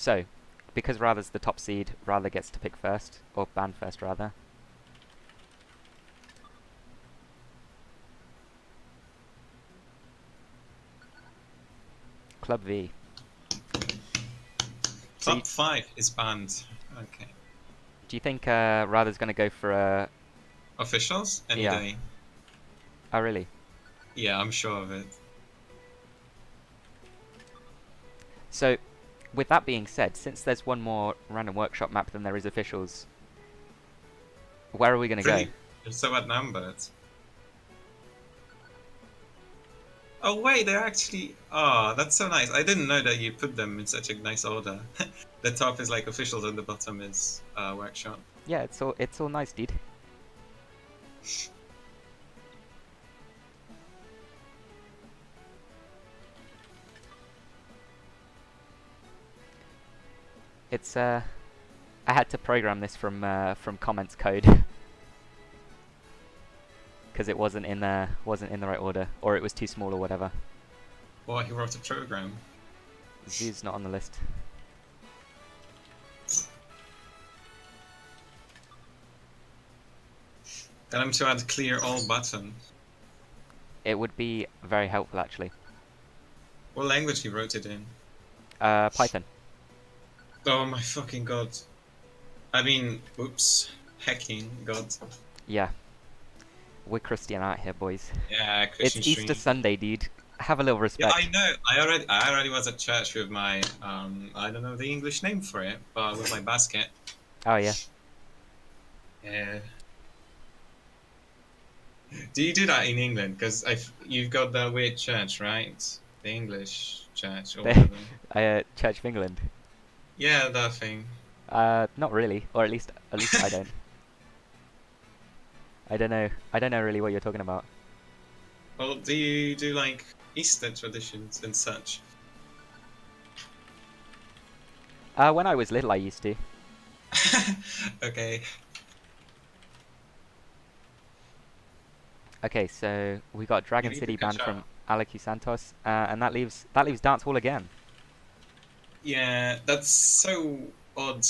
So, because Rather's the top seed, Rather gets to pick first, or ban first rather. Club V. So Top 5 is banned. Okay. do you think Rather's going to go for a... Officials? Any Yeah. day. Oh, really? Yeah, I'm sure of it. So, with that being said, since there's one more random workshop map than there is officials, where are we going to go? You're so outnumbered. Oh wait, they're actually... Oh, that's so nice. I didn't know that you put them in such a nice order. The top is like officials and the bottom is workshop. Yeah, it's all nice, dude. It's I had to program this from comments code because it wasn't in the right order, or it was too small or whatever. Well, he wrote a program. Zoo's not on the list. Tell him to add clear all button. It would be very helpful actually. What language he wrote it in? Python. Oh my fucking god. I mean, oops. Hacking, god. Yeah. We're Christian out here, boys. Yeah, Christian It's Easter Sunday, dude. Have a little respect. Yeah, I know. I already was at church with my I don't know the English name for it, but with my basket. Oh yeah. Yeah. Do you do that in England? Because you've got the weird church, right? The English church or whatever. Church of England. Yeah, that thing. Not really, or at least I don't. I don't know really what you're talking about. Well, do you do like Easter traditions and such? When I was little, I used to. Okay. Okay, so we got Dragon You need City to catch banned from up. AleQsantos, and that leaves Dance Hall again. Yeah, that's so odd.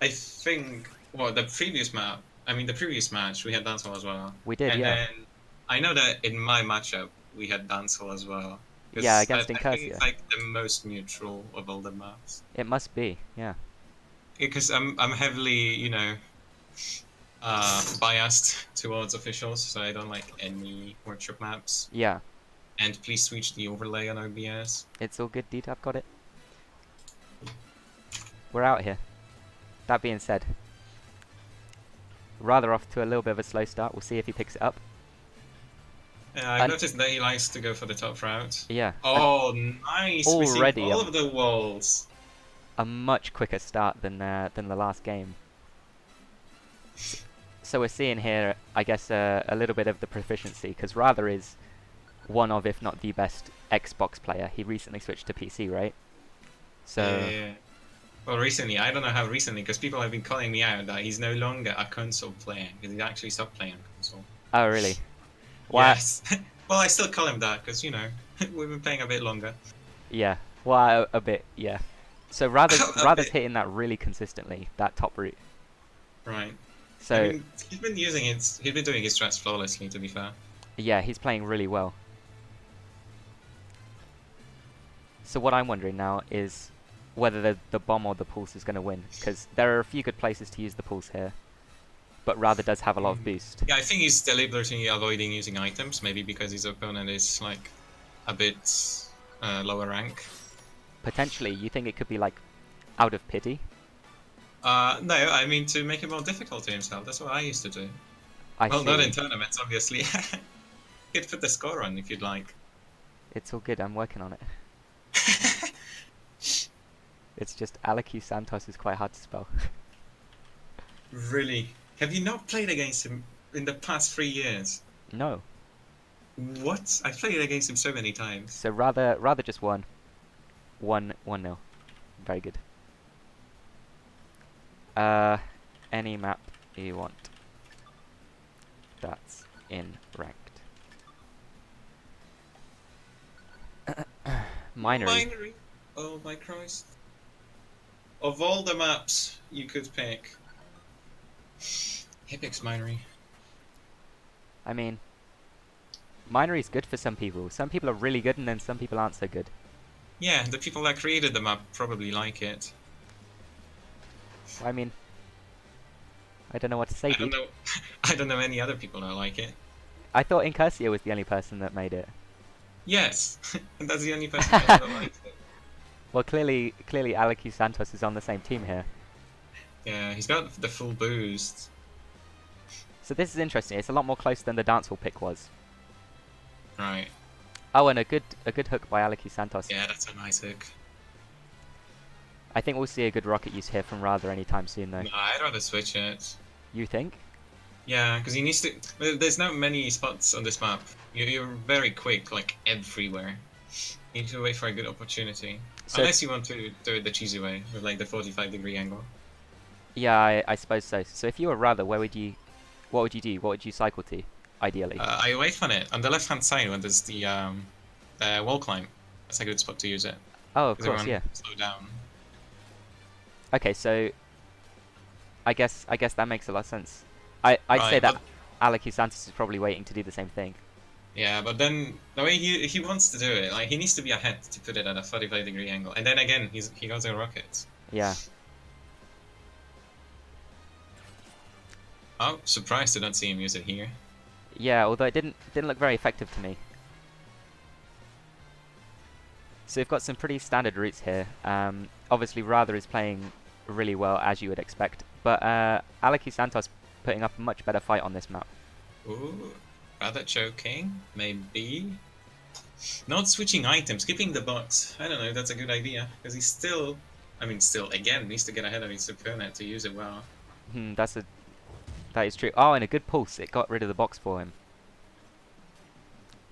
I think, well, the previous match, we had dancehall as well. We did, and yeah. Then I know that in my matchup, we had dancehall as well. Yeah, against I think Incursia. it's like the most neutral of all the maps. It must be, yeah. Because I'm heavily, biased towards officials, so I don't like any workshop maps. Yeah. And please switch the overlay on OBS. It's all good, dude. I've got it. We're out here. That being said, Rather off to a little bit of a slow start. We'll see if he picks it up. Yeah, I've noticed that he likes to go for the top route. Yeah. Oh, nice! Already we see all of the walls. A much quicker start than the last game. So we're seeing here, I guess, a little bit of the proficiency, because Rather is one of, if not the best, Xbox player. He recently switched to PC, right? So. Yeah. Well, recently, I don't know how recently, because people have been calling me out that he's no longer a console player, because he actually stopped playing on console. Oh, really? Why? Yes. Well, I still call him that, because, we've been playing a bit longer. Yeah. Well, a bit, yeah. So Rather's hitting that really consistently, that top route. Right. So I mean, he's been doing his strats flawlessly, to be fair. Yeah, he's playing really well. So what I'm wondering now is whether the bomb or the pulse is going to win, because there are a few good places to use the pulse here, but Rather does have a lot of boost. Yeah, I think he's deliberately avoiding using items, maybe because his opponent is like a bit lower rank. Potentially, you think it could be like out of pity? No, I mean to make it more difficult to himself. That's what I used to do. Well, not in tournaments, obviously. You could put the score on if you'd like. It's all good. I'm working on it. It's just AleQsantos is quite hard to spell. Really? Have you not played against him in the past 3 years? No. What? I've played against him so many times. So Rather just won. 1-0. Very good. Any map you want that's in ranked. Minery. Oh my Christ. Of all the maps you could pick, he picks Minery. I mean, Minery's good for some people. Some people are really good, and then some people aren't so good. Yeah, the people that created the map probably like it. I mean, I don't know what to say, I don't dude. know. I don't know any other people that like it. I thought Incursio was the only person that made it. Yes, and that's the only person that likes it. Well, clearly AleQsantos is on the same team here. Yeah, he's got the full boost. So this is interesting. It's a lot more close than the dancehall pick was. Right. Oh, and a good hook by AleQsantos. Yeah, that's a nice hook. I think we'll see a good rocket use here from Rather anytime soon, though. No, I'd rather switch it. You think? Yeah, because he needs to. There's not many spots on this map. You're very quick, like everywhere. You need to wait for a good opportunity. So Unless you want to do it the cheesy way, with like the 45-degree angle. yeah, I suppose so. So if you were Rather, what would you do? What would you cycle to, ideally? I wait on it on the left-hand side when there's the wall climb. That's a good spot to use it. Oh, of course, yeah. Slow down. Okay, so I guess that makes a lot of sense. I'd say Right, that AleQsantos is probably waiting to do the same thing. Yeah, but then the way he wants to do it, like he needs to be ahead to put it at a 45-degree angle, and then again he goes in rockets. Yeah. Oh, surprised I don't see him use it here. Yeah, although it didn't look very effective to me. So we've got some pretty standard routes here. Obviously Rather is playing really well, as you would expect, but AleQsantos putting up a much better fight on this map. Ooh, rather choking, maybe. Not switching items, keeping the box. I don't know, that's a good idea, because he's still, again, needs to get ahead of his opponent to use it well. That is true. Oh, and a good pulse. It got rid of the box for him.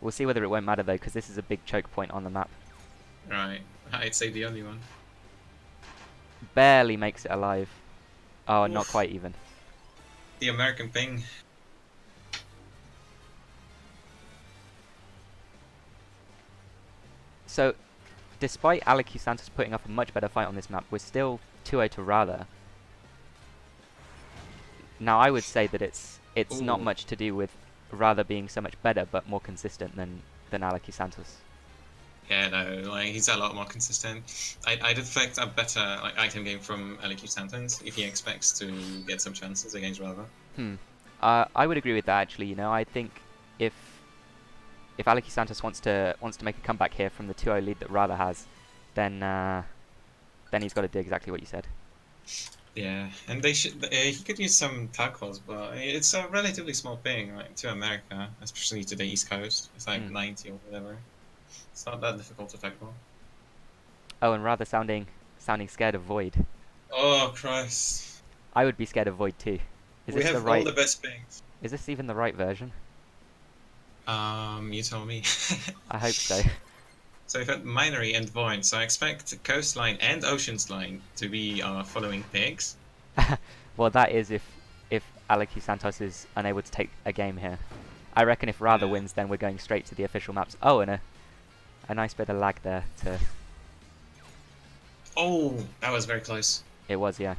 We'll see whether it won't matter though, because this is a big choke point on the map. Right, I'd say the only one. Barely makes it alive. Oh, not Oof. quite even. The American ping. So, despite AleQsantos putting up a much better fight on this map, we're still 2-0 to Rather. Now, I would say that it's not Ooh. much to do with Rather being so much better, but more consistent than AleQsantos. Yeah, no, like he's a lot more consistent. I'd expect a better item game from AleQsantos if he expects to get some chances against Rather. I would agree with that actually. You know, I think if AleQsantos wants to make a comeback here from the 2-0 lead that Rather has, then he's got to do exactly what you said. Yeah, and they should. He could use some tackles, but it's a relatively small ping, like to America, especially to the East Coast. It's like 90 or whatever. It's not that difficult to tackle. Oh, and Rather sounding scared of Void. Oh Christ! I would be scared of Void too. Is We this have the right? all the best pings. Is this even the right version? You tell me. I hope so. So we've had Minery and Void, so I expect Coastline and Ocean's Line to be our following picks. Well, that is if AleQsantos is unable to take a game here. I reckon if Rather wins, then we're going straight to the official maps. Oh, and a nice bit of lag there. Oh, that was very close. It was, yeah.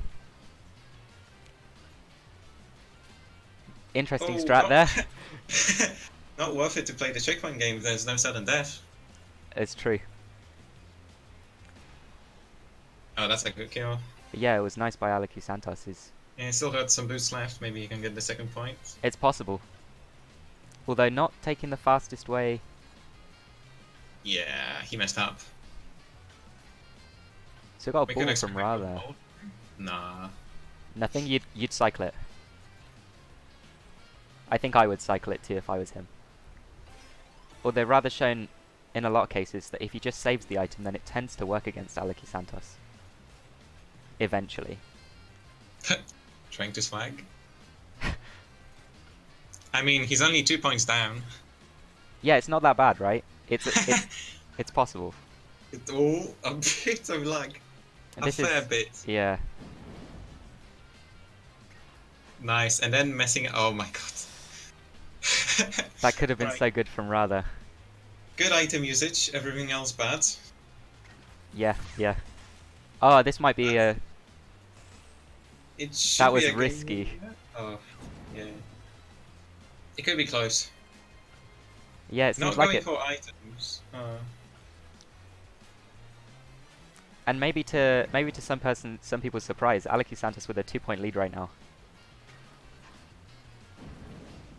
Interesting Oh, strat there. Not worth it to play the checkpoint game if there's no sudden death. It's true. Oh, that's a good kill. But yeah, it was nice by AleQsantos. Yeah, still got some boosts left. Maybe he can get the second point. It's possible. Although not taking the fastest way. Yeah, he messed up. So got a We could ball expect from a Ra good there. ball. Nah. Nothing. You'd cycle it. I think I would cycle it too if I was him. Although Rather shown in a lot of cases that if he just saves the item, then it tends to work against AleQsantos. Eventually. Trying to swag. I mean, he's only 2 points down. Yeah, it's not that bad, right? It's possible. Oh, a bit of lag. And A fair bit. Yeah. Nice, and then messing. Oh my god. That could have been Right. so good from Rather. Good item usage. Everything else bad. Yeah, yeah. Oh, this might be a It should That be was a game risky. winner. Oh, yeah. It could be close. Yeah, it seems Not like going it. for items. And maybe to some people's surprise, AleQsantos with a 2-point lead right now.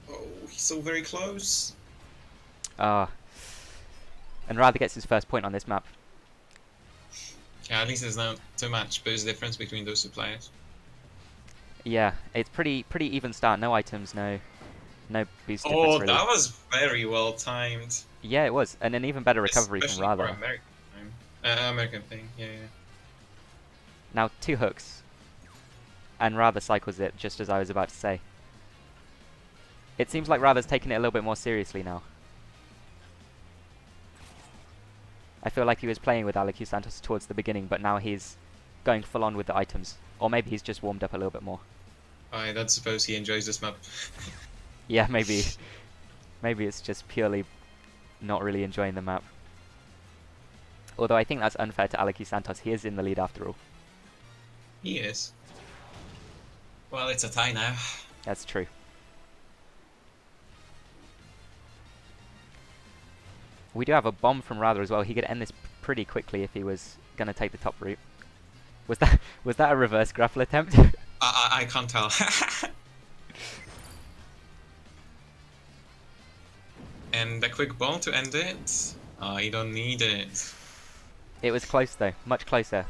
Oh, he's so very close. Ah. And Rather gets his first point on this map. Yeah, at least there's not too much boost difference between those two players. Yeah, it's pretty even start. No items, no boost difference Oh, really. that was very well timed. Yeah, it was, and an even better recovery from Especially for Rather. American time. American thing, yeah. Now 2 hooks, and Rather cycles it just as I was about to say. It seems like Rather's taking it a little bit more seriously now. I feel like he was playing with AleQsantos towards the beginning, but now he's going full on with the items. Or maybe he's just warmed up a little bit more. I don't suppose he enjoys this map. Yeah, maybe. Maybe it's just purely not really enjoying the map. Although I think that's unfair to AleQsantos. He is in the lead after all. He is. Well, it's a tie now. That's true. We do have a bomb from Rather as well. He could end this pretty quickly if he was going to take the top route. Was that a reverse grapple attempt? I can't tell. And a quick ball to end it. Oh, you don't need it. It was close though, much closer.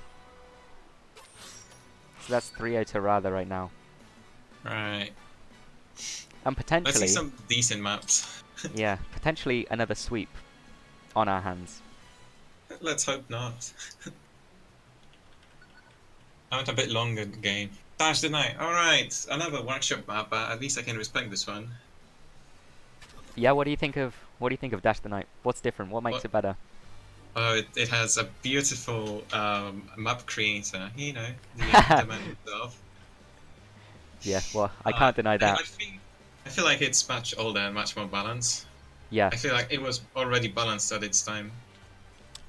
So that's 3-0 to Rather right now. Right. And Let's potentially, see some decent maps. yeah, potentially another sweep on our hands. Let's hope not. I want a bit longer game. Dash the Night. Alright, another workshop map, but at least I can respect this one. Yeah, what do you think of Dash the Night? What's different? What makes it better? Oh, it has a beautiful map creator, you know, the man himself. Yeah, well, I can't deny that. I feel like it's much older and much more balanced. Yeah, I feel like it was already balanced at its time.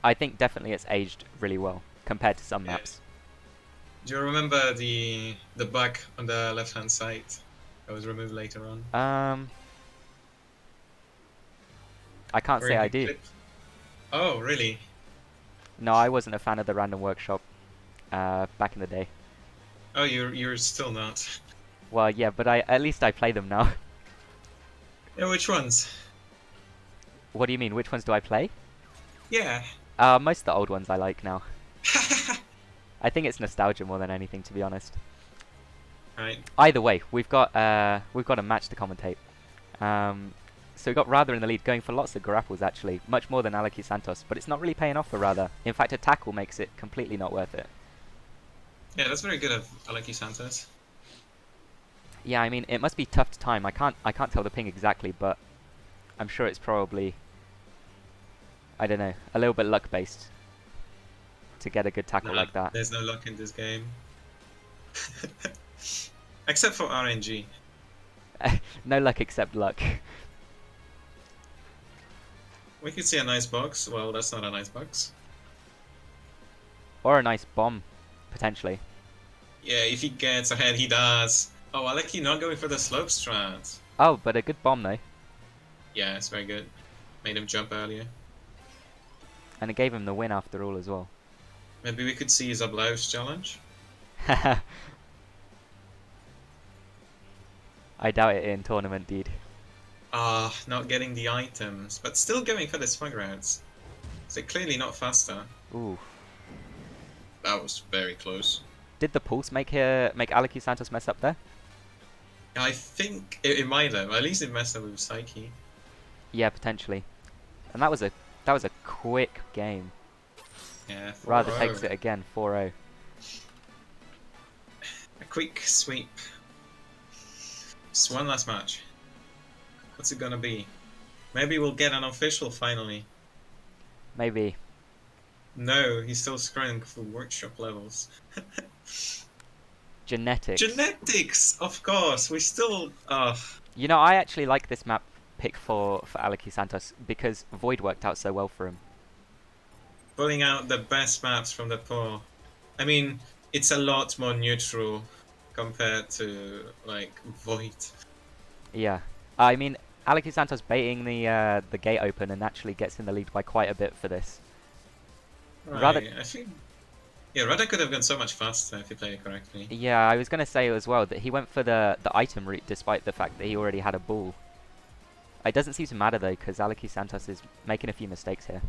I think definitely it's aged really well compared to some Yeah. maps. Do you remember the bug on the left-hand side that was removed later on? I can't Or say in I the do. clip? Oh, really? No, I wasn't a fan of the random workshop back in the day. Oh, you're still not. Well, yeah, but at least I play them now. Yeah, which ones? What do you mean? Which ones do I play? Yeah. Most of the old ones I like now. I think it's nostalgia more than anything, to be honest. Right. Either way, we've got a match to commentate. So we got Rather in the lead, going for lots of grapples actually, much more than AleQsantos, but it's not really paying off for Rather. In fact, a tackle makes it completely not worth it. Yeah, that's very good of AleQsantos. Yeah, I mean, it must be tough to time. I can't tell the ping exactly, but I'm sure it's probably, I don't know, a little bit luck based to get a good tackle like that. There's no luck in this game. Except for RNG. No luck except luck. We could see a nice box. Well, that's not a nice box. Or a nice bomb, potentially. Yeah, if he gets ahead, he does. Oh, I like you not going for the slope strat. Oh, but a good bomb though. Yeah, it's very good. Made him jump earlier. And it gave him the win after all as well. Maybe we could see his blouse challenge. I doubt it in tournament, dude. Not getting the items, but still going for the smug routes. So clearly not faster. Ooh. That was very close. Did the pulse make AleQsantos mess up there? I think it might have. At least it messed up with Psyche. Yeah, potentially. And that was a quick game. Yeah. Rather 4-0. takes it again, 4-0. A quick sweep. Just one last match. What's it gonna be? Maybe we'll get an official finally. Maybe. No, he's still scrolling for workshop levels. Genetics. Genetics, of course. We still. You know, I actually like this map pick for AleQsantos because Void worked out so well for him. Pulling out the best maps from the pool. I mean, it's a lot more neutral compared to like Void. Yeah. I mean, AleQsantos baiting the gate open and actually gets in the lead by quite a bit for this. Right, Rather, I think. Yeah, Rudder could have gone so much faster if he played it correctly. yeah, I was gonna say as well that he went for the item route despite the fact that he already had a ball. It doesn't seem to matter though, because AleQsantos is making a few mistakes here.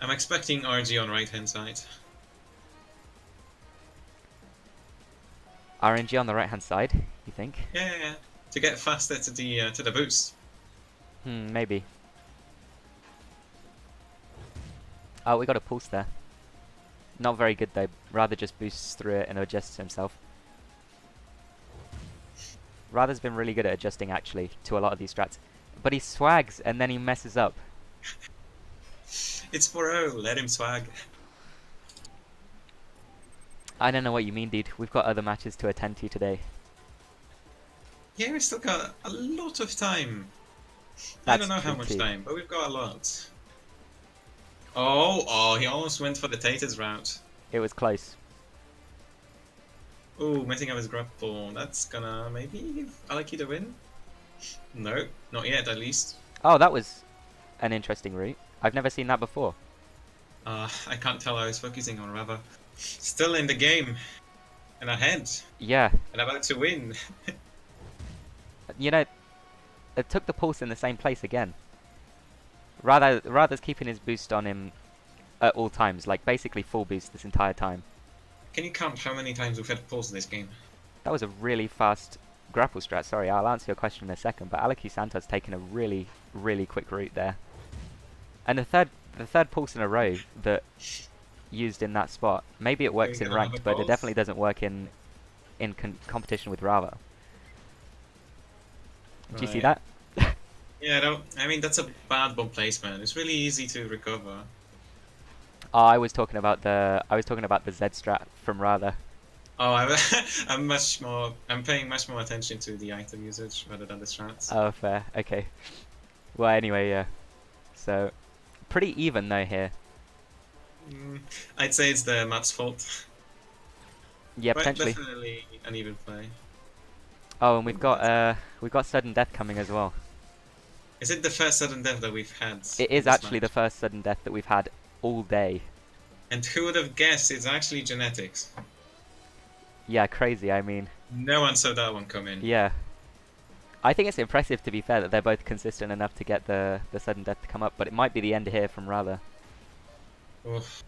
I'm expecting RG on right hand side. RNG on the right hand side, you think? Yeah. To get faster to the boost. Maybe. Oh, we got a pulse there. Not very good though. Rather just boosts through it and adjusts himself. Rather's been really good at adjusting actually to a lot of these strats. But he swags and then he messes up. It's 4-0, let him swag. I don't know what you mean, dude. We've got other matches to attend to today. Yeah, we've still got a lot of time. I That's don't know how true much too. time, but we've got a lot. Oh, he almost went for the Taters route. It was close. Ooh, messing up his grapple. That's gonna maybe give Aleki the win? No, not yet at least. Oh, that was an interesting route. I've never seen that before. I can't tell, I was focusing on Rava. Still in the game. And ahead. Yeah. And about to win. You know, it took the pulse in the same place again. Rather's keeping his boost on him at all times, like basically full boost this entire time. Can you count how many times we've had pulse in this game? That was a really fast grapple strat. Sorry, I'll answer your question in a second, but AleQsantos taking a really, really quick route there. And the third pulse in a row that used in that spot. Maybe it works in ranked, but it definitely doesn't work in competition with Rava. Do you see that? Yeah, I mean that's a bad bomb placement. It's really easy to recover. Oh, I was talking about the Z strat from Rava. Oh, I'm paying much more attention to the item usage rather than the strats. Oh, fair. Okay. Well, anyway, yeah. So, pretty even though here. I'd say it's the map's fault. Yeah, But potentially. definitely an even play. Oh, and we've got sudden death coming as well. Is it the first sudden death that we've had? It is actually the first sudden death that we've had all day. And who would have guessed it's actually genetics? Yeah, crazy. I mean, No one saw that one come in. yeah. I think it's impressive, to be fair, that they're both consistent enough to get the sudden death to come up, but it might be the end here from Rava. Oof.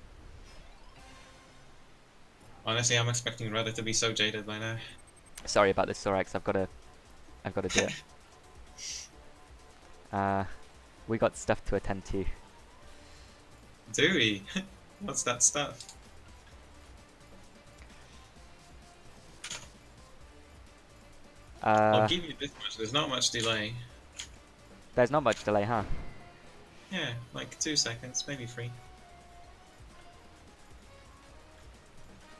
Honestly, I'm expecting Rudder to be so jaded by now. Sorry about this, Sorax. I've got to do it. We got stuff to attend to. Do we? What's that stuff? I'll give you this much, there's not much delay. There's not much delay, huh? Yeah, like 2 seconds, maybe 3.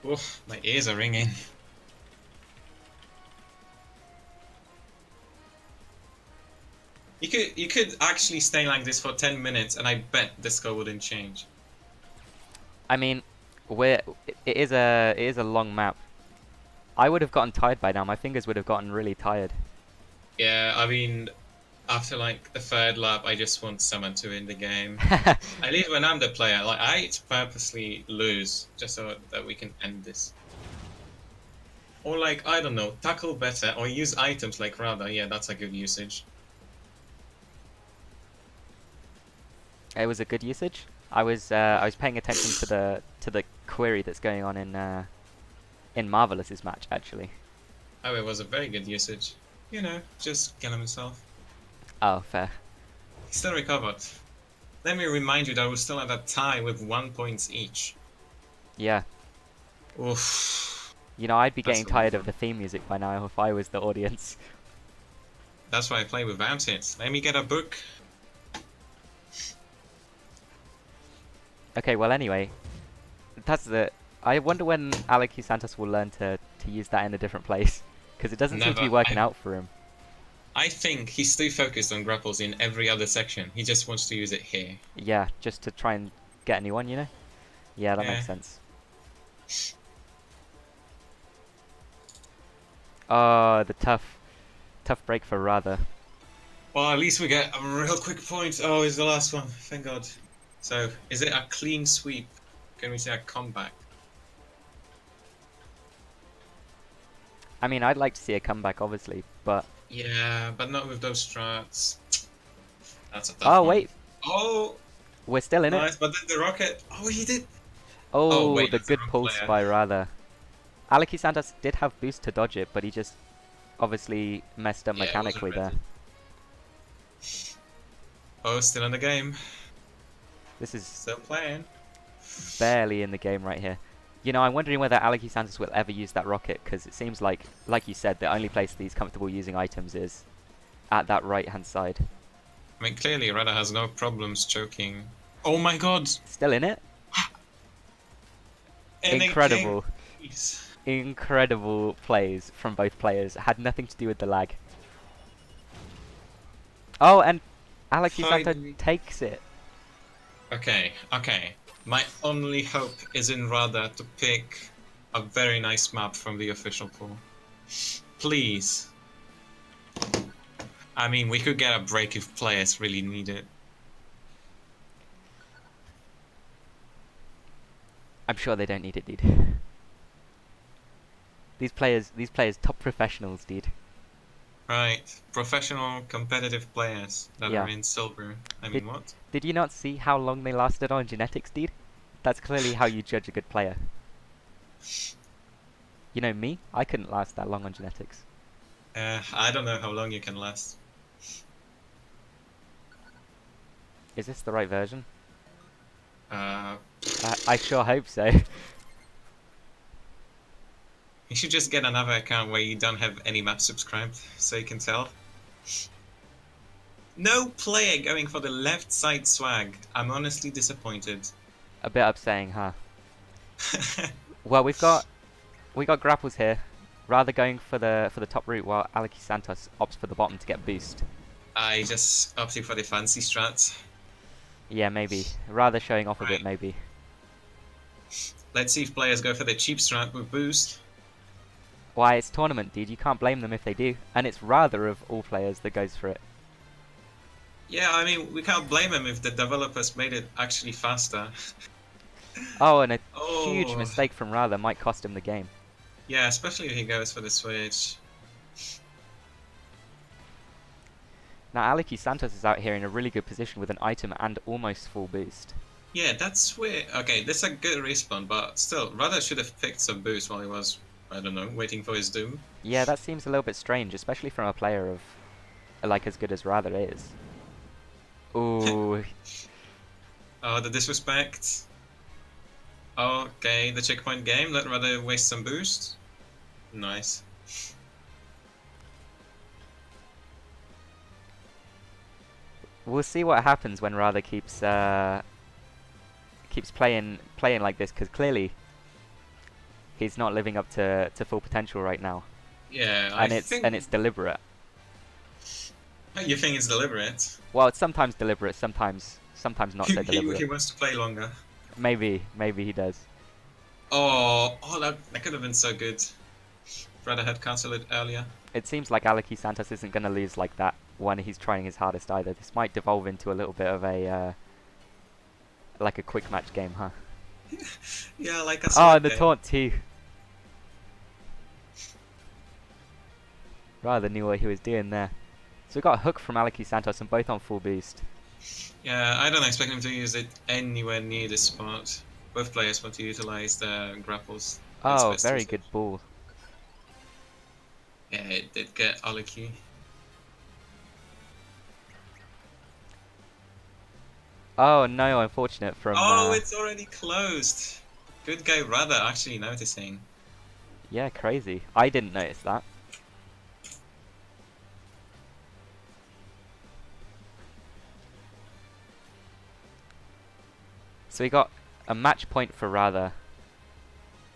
Oof, my ears are ringing. You could actually stay like this for 10 minutes and I bet the score wouldn't change. I mean, it is a long map. I would have gotten tired by now. My fingers would have gotten really tired. Yeah, I mean, after like the 3rd lap, I just want someone to win the game. At least when I'm the player, like I purposely lose just so that we can end this. Or like, I don't know, tackle better or use items like Rada. Yeah, that's a good usage. It was a good usage. I was paying attention to the query that's going on in Marvelous's match actually. Oh, it was a very good usage. You know, just kill himself. Oh, fair. He still recovered. Let me remind you that we're still at a tie with 1 point each. Yeah. Oof. You know, I'd be That's getting a tired lot. of the theme music by now if I was the audience. That's why I play without it. Let me get a book. Okay, well anyway, that's the. I wonder when AleQsantos will learn to use that in a different place, because it doesn't seem to be Never. working out for him. I think he's too focused on grapples in every other section. He just wants to use it here. Yeah, just to try and get a new one, you know? Yeah, that Yeah. makes sense. Oh, the tough break for Rather. Well, at least we get a real quick point. Oh, it's the last one. Thank God. So, is it a clean sweep? Can we say a comeback? I mean, I'd like to see a comeback, obviously, but... Yeah, but not with those strats. That's a tough Oh, one. wait. Oh, We're still in nice. it. But then the rocket. Oh, he did. Oh, Wait, the that's the good wrong pulse player. by Rather. AleQsantos did have boost to dodge it, but he just obviously messed up Yeah, it wasn't mechanically there. ready. Oh, still in the game. This is Still playing. barely in the game right here. You know, I'm wondering whether AleQsantos will ever use that rocket, because it seems like you said, the only place that he's comfortable using items is at that right-hand side. I mean, clearly, Rada has no problems choking. Oh my God! Still in it? Incredible. Incredible plays from both players. Had nothing to do with the lag. Oh, and AleQsantos takes it. Okay, okay. My only hope is in Rada to pick a very nice map from the official pool. Please. I mean, we could get a break if players really need it. I'm sure they don't need it, dude. These players, top professionals, dude. Right, professional competitive players that Yeah. are in silver. I mean, what? Did you not see how long they lasted on genetics, dude? That's clearly how you judge a good player. You know me? I couldn't last that long on genetics. I don't know how long you can last. Is this the right version? Uh, I sure hope so. You should just get another account where you don't have any maps subscribed, so you can tell. No player going for the left side swag. I'm honestly disappointed. A bit upsetting, huh? Well, we got grapples here. Rather going for the top route, while AleQsantos opts for the bottom to get boost. I just opted for the fancy strats. Yeah, maybe. Rather showing off a bit, Right. maybe. Let's see if players go for the cheap strat with boost. Why, it's tournament, dude. You can't blame them if they do. And it's Rather of all players that goes for it. Yeah, I mean, we can't blame him if the developers made it actually faster. Oh, and a Oh. huge mistake from Rather might cost him the game. Yeah, especially if he goes for the switch. Now, AleQsantos is out here in a really good position with an item and almost full boost. Yeah, that's weird. Okay, this is a good respawn, but still, Rada should have picked some boost while he was, I don't know, waiting for his doom. Yeah, that seems a little bit strange, especially from a player of, like, as good as Rather is. Ooh. Oh, the disrespect. Okay, the checkpoint game. Let Rada waste some boost. Nice. We'll see what happens when Rather keeps playing like this, because clearly he's not living up to full potential right now. Yeah, And I it's think... and it's deliberate. You think it's deliberate? Well, it's sometimes deliberate, sometimes not so deliberate. He wants to play longer. Maybe he does. Oh, that could have been so good. Rada had cancelled it earlier. It seems like AleQsantos isn't going to lose like that when he's trying his hardest either. This might devolve into a little bit of a like a quick match game, huh? Yeah, like a Oh, sword the game. taunt too. Rather knew what he was doing there. So we got a hook from AleQsantos and both on full boost. Yeah, I don't expect him to use it anywhere near this spot. Both players want to utilize the grapples. That's Oh, best very usage. good ball. Yeah, it did get AleQ. Oh no, unfortunate from... Oh, it's already closed. Good guy Rada actually noticing. Yeah, crazy. I didn't notice that. So we got a match point for Rather,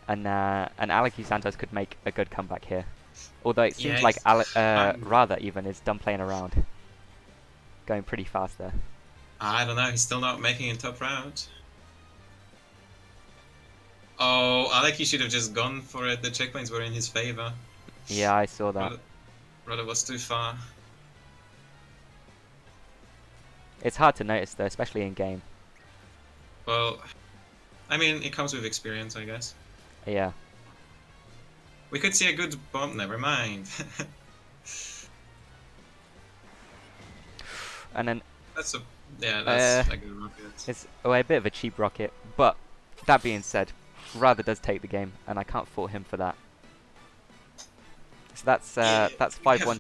and AleQsantos could make a good comeback here. Although it seems Yeah, like it's- Rather even is done playing around, going pretty fast there. I don't know, he's still not making it top round. Oh, AleQ should have just gone for it. The checkpoints were in his favor. Yeah, I saw that. Rudder was too far. It's hard to notice though, especially in game. Well, I mean, it comes with experience, I guess. Yeah. We could see a good bump, never mind. And then That's a that's a good rocket. it's a bit of a cheap rocket, but that being said, Rather does take the game, and I can't fault him for that. So that's Yeah, we 5-1